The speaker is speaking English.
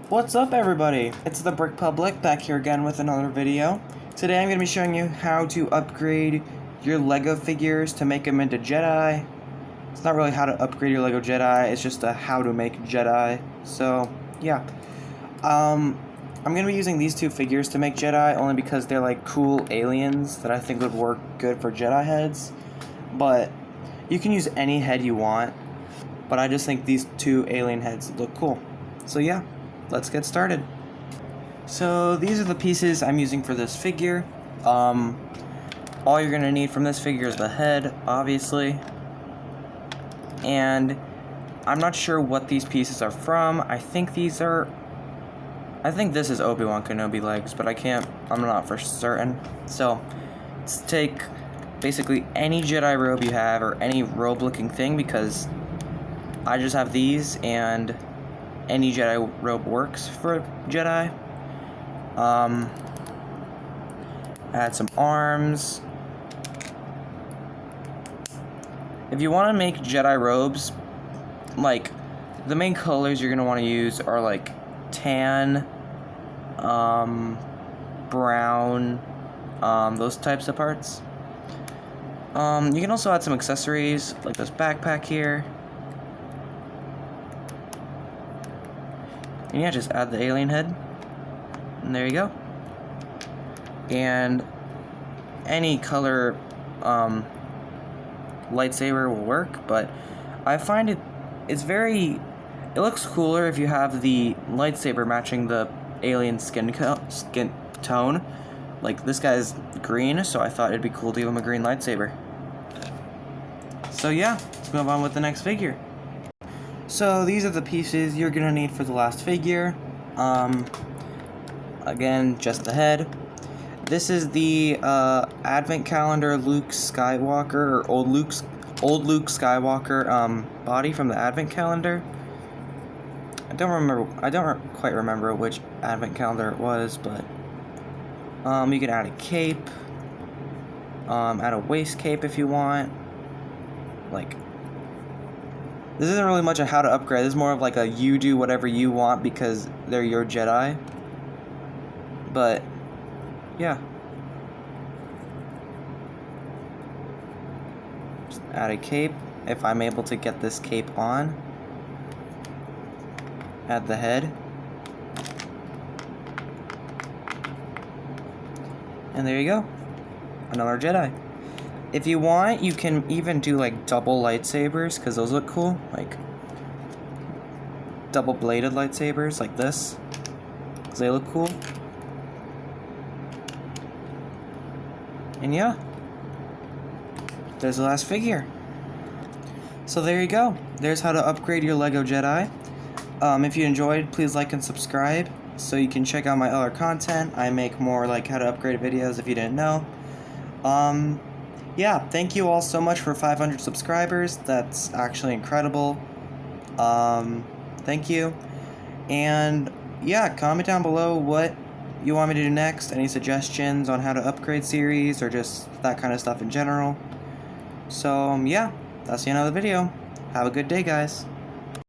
What's up, everybody? It's the Brick Public back here again with another video. Today I'm going to be showing you how to upgrade your Lego figures to make them into Jedi. It's not really how to upgrade your Lego Jedi, it's just a how to make Jedi. So, yeah. I'm going to be using these two figures to make Jedi only because they're like cool aliens that I think would work good for Jedi heads. But you can use any head you want, but I just think these two alien heads look cool. So yeah. Let's get started. So these are the pieces I'm using for this figure. All you're gonna need from this figure is the head, obviously. And I'm not sure what these pieces are from. I think this is Obi-Wan Kenobi legs, but I'm not for certain. So let's take basically any Jedi robe you have, or any robe looking thing, because I just have these, and any Jedi robe works for Jedi. Add some arms. If you want to make Jedi robes, like, the main colors you're going to want to use are like tan, brown, those types of parts. You can also add some accessories, like this backpack here. And yeah, just add the alien head, and there you go. And any color lightsaber will work, but I find it looks cooler if you have the lightsaber matching the alien skin tone. Like, this guy's green, so I thought it'd be cool to give him a green lightsaber. So yeah, let's move on with the next figure. So these are the pieces you're gonna need for the last figure. Again, just the head. This is the Advent Calendar Luke Skywalker, or old Luke Skywalker body from the Advent Calendar. I don't quite remember which Advent Calendar it was, but you can add a cape, add a waist cape if you want. Like, this isn't really much of how to upgrade. This is more of like a you do whatever you want because they're your Jedi. But, yeah. Just add a cape if I'm able to get this cape on. Add the head. And there you go. Another Jedi. If you want, you can even do like double lightsabers, because those look cool. Like double bladed lightsabers like this, because they look cool. And yeah, there's the last figure. So there you go. There's how to upgrade your Lego Jedi. If you enjoyed, please like and subscribe so you can check out my other content. I make more like how to upgrade videos if you didn't know. Yeah, thank you all so much for 500 subscribers. That's actually incredible. Thank you. And yeah, comment down below what you want me to do next, any suggestions on how to upgrade series, or just that kind of stuff in general. So yeah, that's the end of the video. Have a good day, guys.